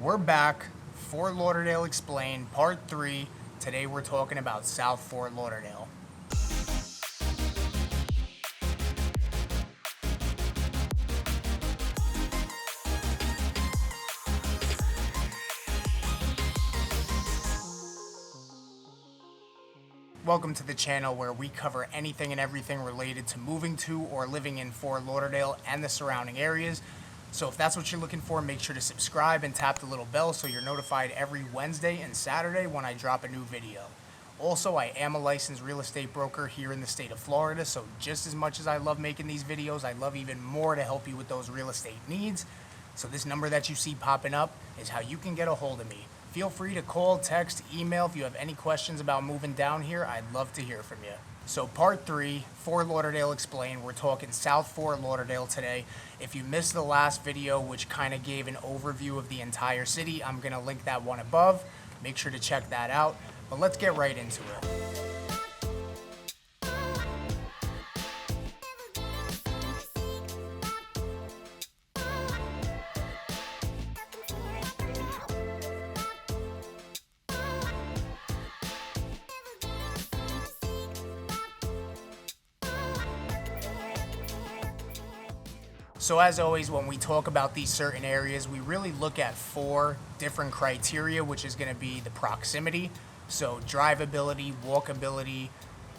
We're back, Fort Lauderdale Explained, Part 3. Today we're talking about South Fort Lauderdale. Welcome to the channel where we cover anything and everything related to moving to or living in Fort Lauderdale and the surrounding areas. So if that's what you're looking for, make sure to subscribe and tap the little bell so you're notified every Wednesday and Saturday when I drop a new video. Also, I am a licensed real estate broker here in the state of Florida, so just as much as I love making these videos, I love even more to help you with those real estate needs. So this number that you see popping up is how you can get a hold of me. Feel free to call, text, email if you have any questions about moving down here. I'd love to hear from you. So Part 3, Fort Lauderdale Explained. We're talking South Fort Lauderdale today. If you missed the last video, which kind of gave an overview of the entire city, I'm going to link that one above. Make sure to check that out. But let's get right into it. So as always, when we talk about these certain areas, we really look at 4 different criteria, which is going to be the proximity. So drivability, walkability,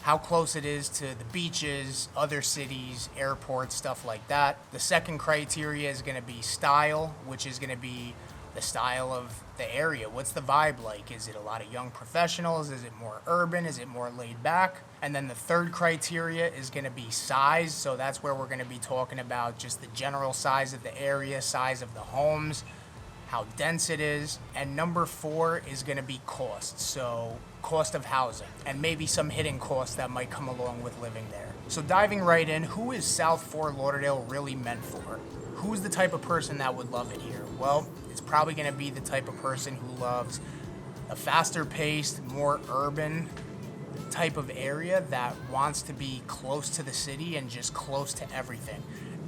how close it is to the beaches, other cities, airports, stuff like that. The second criteria is going to be style, which is going to be the style of the area. What's the vibe like? Is it a lot of young professionals? Is it more urban? Is it more laid back? And then the third criteria is going to be size. So that's where we're going to be talking about just the general size of the area, size of the homes, how dense it is. And number 4 is going to be cost. So cost of housing and maybe some hidden costs that might come along with living there. So diving right in, who is South Fort Lauderdale really meant for? Who's the type of person that would love it here? Well, it's probably going to be the type of person who loves a faster paced, more urban type of area that wants to be close to the city and just close to everything.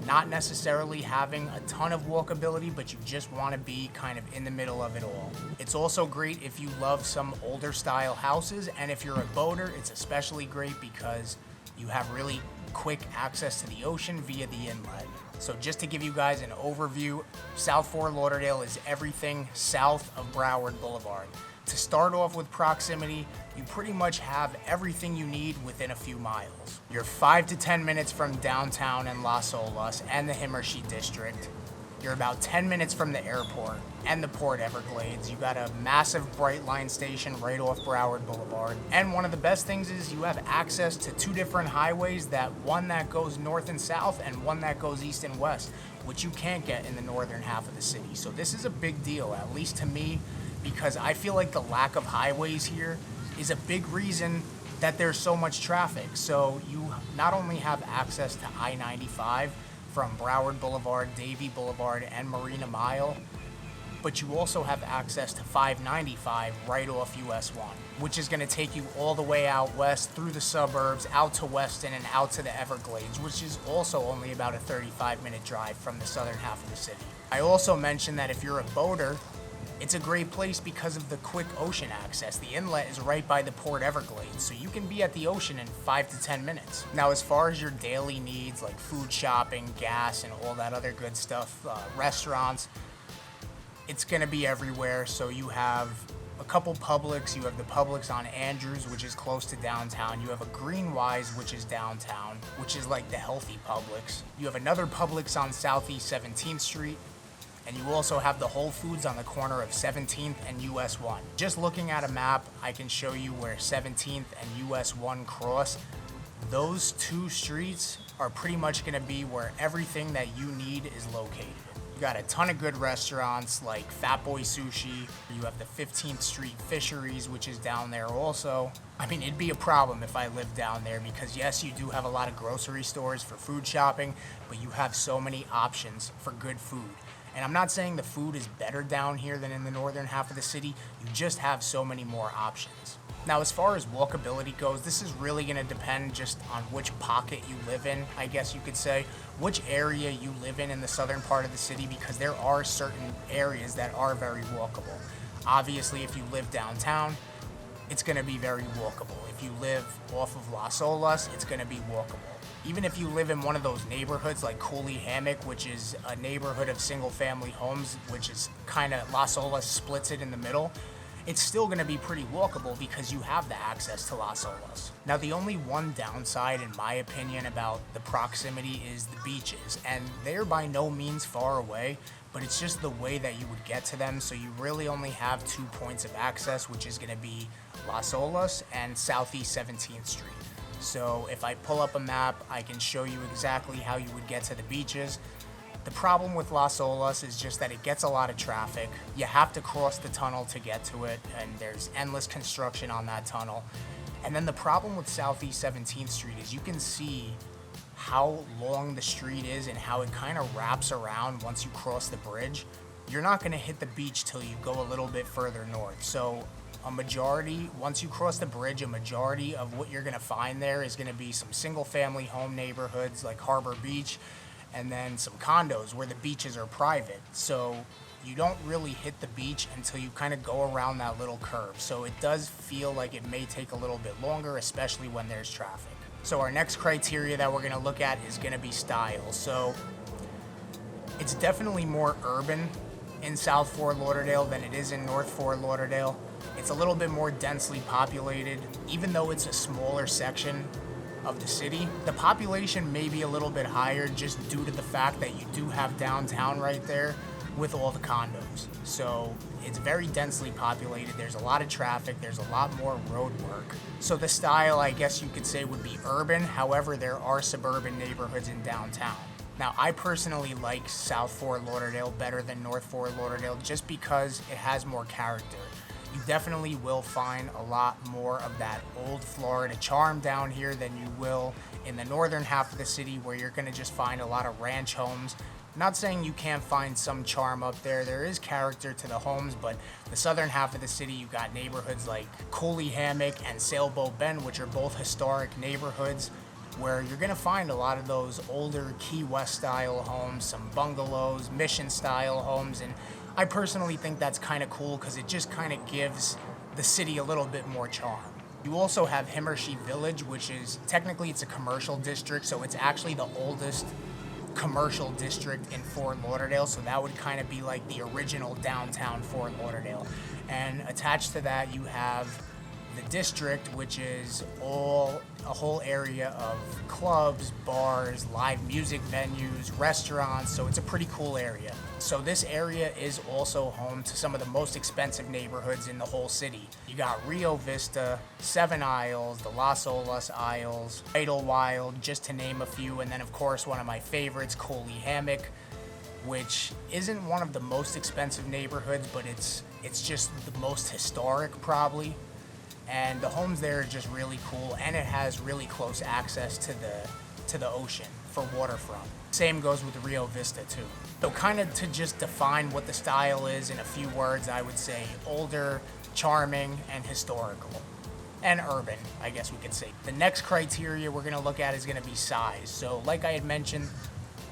Not necessarily having a ton of walkability, but you just want to be kind of in the middle of it all. It's also great if you love some older style houses, and if you're a boater, it's especially great because you have really quick access to the ocean via the inlet. So just to give you guys an overview, South Fort Lauderdale is everything south of Broward Boulevard. To start off with proximity, you pretty much have everything you need within a few miles. You're 5 to 10 minutes from downtown and Las Olas and the Himmershey district. You're about 10 minutes from the airport and the Port Everglades. You got a massive bright line station right off Broward Boulevard. And one of the best things is you have access to 2 different highways, one that goes north and south and one that goes east and west, which you can't get in the northern half of the city. So this is a big deal, at least to me, because I feel like the lack of highways here is a big reason that there's so much traffic. So you not only have access to I-95 from Broward Boulevard, Davie Boulevard, and Marina Mile, but you also have access to 595 right off US 1, which is going to take you all the way out west through the suburbs, out to Weston, and out to the Everglades, which is also only about a 35-minute drive from the southern half of the city. I also mentioned that if you're a boater, it's a great place because of the quick ocean access. The inlet is right by the Port Everglades, so you can be at the ocean in 5 to 10 minutes. Now, as far as your daily needs like food shopping, gas, and all that other good stuff, restaurants, it's gonna be everywhere. So you have a couple Publix. You have the Publix on Andrews, which is close to downtown. You have a Greenwise, which is downtown, which is like the healthy Publix. You have another Publix on Southeast 17th Street. And you also have the Whole Foods on the corner of 17th and US 1. Just looking at a map, I can show you where 17th and US 1 cross. Those 2 streets are pretty much gonna be where everything that you need is located. You got a ton of good restaurants like Fat Boy Sushi. You have the 15th Street Fisheries, which is down there also. I mean, it'd be a problem if I lived down there because yes, you do have a lot of grocery stores for food shopping, but you have so many options for good food. And I'm not saying the food is better down here than in the northern half of the city, you just have so many more options. Now, as far as walkability goes, this is really going to depend just on which pocket you live in, I guess you could say, which area you live in the southern part of the city, because there are certain areas that are very walkable. Obviously, if you live downtown, it's going to be very walkable. If you live off of Las Olas, it's going to be walkable. Even if you live in one of those neighborhoods like Cooley Hammock, which is a neighborhood of single family homes, which is kind of Las Olas splits it in the middle, it's still going to be pretty walkable because you have the access to Las Olas. Now, the only one downside, in my opinion, about the proximity is the beaches, and they're by no means far away, but it's just the way that you would get to them. So you really only have 2 points of access, which is going to be Las Olas and Southeast 17th Street. So if I pull up a map, I can show you exactly how you would get to the beaches. The problem with Las Olas is just that it gets a lot of traffic. You have to cross the tunnel to get to it, and there's endless construction on that tunnel. And then the problem with Southeast 17th Street is you can see how long the street is and how it kind of wraps around once you cross the bridge. You're not going to hit the beach till you go a little bit further north. So once you cross the bridge, a majority of what you're going to find there is going to be some single family home neighborhoods like Harbor Beach, and then some condos where the beaches are private. So you don't really hit the beach until you kind of go around that little curve. So it does feel like it may take a little bit longer, especially when there's traffic. So our next criteria that we're going to look at is going to be style. So it's definitely more urban in South Fort Lauderdale than it is in North Fort Lauderdale. It's a little bit more densely populated. Even though it's a smaller section of the city, the population may be a little bit higher just due to the fact that you do have downtown right there with all the condos. So it's very densely populated. There's a lot of traffic. There's a lot more road work. So the style, I guess you could say, would be urban. However, there are suburban neighborhoods in downtown. Now, I personally like South Fort Lauderdale better than North Fort Lauderdale just because it has more character. You definitely will find a lot more of that old Florida charm down here than you will in the northern half of the city, where you're going to just find a lot of ranch homes. Not saying you can't find some charm up there. There is character to the homes, but the southern half of the city, you got neighborhoods like Cooley Hammock and Sailboat Bend, which are both historic neighborhoods, where you're going to find a lot of those older Key West style homes, some bungalows, Mission style homes, and I personally think that's kind of cool because it just kind of gives the city a little bit more charm. You also have Himmershey Village, which is technically it's a commercial district, so it's actually the oldest commercial district in Fort Lauderdale, so that would kind of be like the original downtown Fort Lauderdale. And attached to that, you have the district, which is a whole area of clubs, bars, live music venues, restaurants, so it's a pretty cool area. So this area is also home to some of the most expensive neighborhoods in the whole city. You got Rio Vista, Seven Isles, the Las Olas Isles, Idlewild, just to name a few, and then of course one of my favorites, Cooley Hammock, which isn't one of the most expensive neighborhoods, but it's just the most historic probably. And the homes there are just really cool, and it has really close access to the ocean for waterfront. Same goes with Rio Vista too. So kind of to just define what the style is in a few words, I would say older, charming, and historical. And urban, I guess we could say. The next criteria we're gonna look at is gonna be size. So like I had mentioned,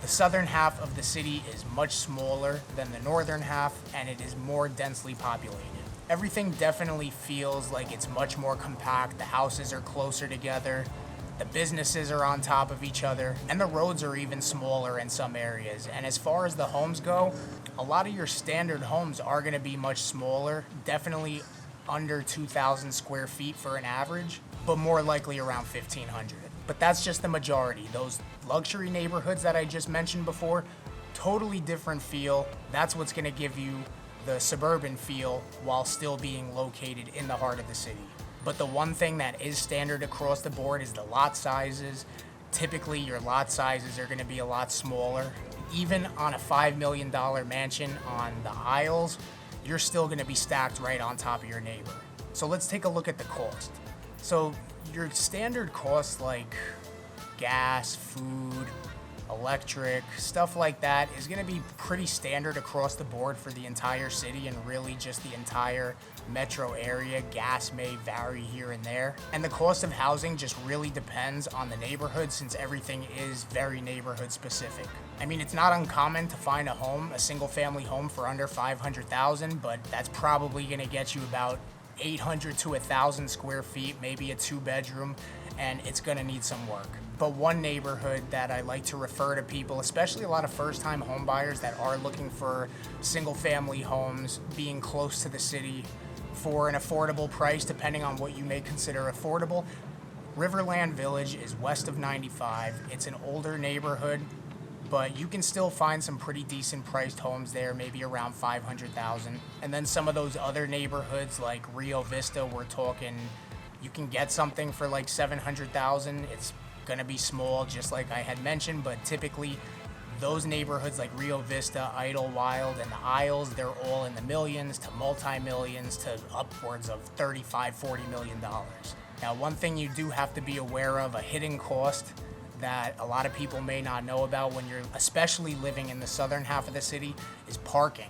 the southern half of the city is much smaller than the northern half, and it is more densely populated. Everything definitely feels like it's much more compact. The houses are closer together, the businesses are on top of each other, and the roads are even smaller in some areas. And as far as the homes go, a lot of your standard homes are going to be much smaller, definitely under 2,000 square feet for an average, but more likely around 1,500. But that's just the majority. Those luxury neighborhoods that I just mentioned before, totally different feel. That's what's going to give you the suburban feel while still being located in the heart of the city. But the one thing that is standard across the board is the lot sizes. Typically, your lot sizes are going to be a lot smaller. Even on a $5 million mansion on the Isles, you're still going to be stacked right on top of your neighbor. So let's take a look at the cost. So your standard costs like gas, food, electric, stuff like that is going to be pretty standard across the board for the entire city and really just the entire metro area. Gas may vary here and there. And the cost of housing just really depends on the neighborhood since everything is very neighborhood specific. I mean, it's not uncommon to find a home, a single family home for under 500,000, but that's probably going to get you about 800 to 1,000 square feet, maybe a 2-bedroom, and it's going to need some work. But one neighborhood that I like to refer to people, especially a lot of first-time home buyers that are looking for single-family homes, being close to the city for an affordable price, depending on what you may consider affordable. Riverland Village is west of 95. It's an older neighborhood, but you can still find some pretty decent priced homes there, maybe around 500,000. And then some of those other neighborhoods like Rio Vista, we're talking, you can get something for like 700,000. It's gonna be small, just like I had mentioned, but typically those neighborhoods like Rio Vista, Idlewild, and the Isles, they're all in the millions to multi-millions to upwards of $35–40 million. Now, one thing you do have to be aware of, a hidden cost that a lot of people may not know about when you're especially living in the southern half of the city, is parking.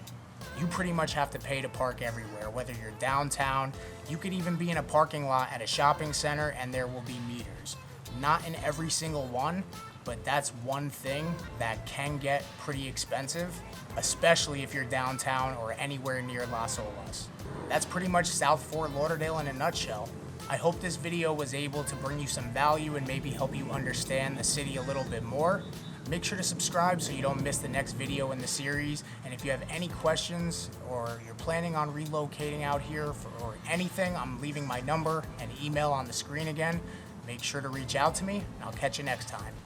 You pretty much have to pay to park everywhere, whether you're downtown. You could even be in a parking lot at a shopping center and there will be meters. Not in every single one, but that's one thing that can get pretty expensive, especially if you're downtown or anywhere near Las Olas. That's pretty much South Fort Lauderdale in a nutshell. I hope this video was able to bring you some value and maybe help you understand the city a little bit more. Make sure to subscribe so you don't miss the next video in the series. And if you have any questions or you're planning on relocating out here or anything, I'm leaving my number and email on the screen again. Make sure to reach out to me, and I'll catch you next time.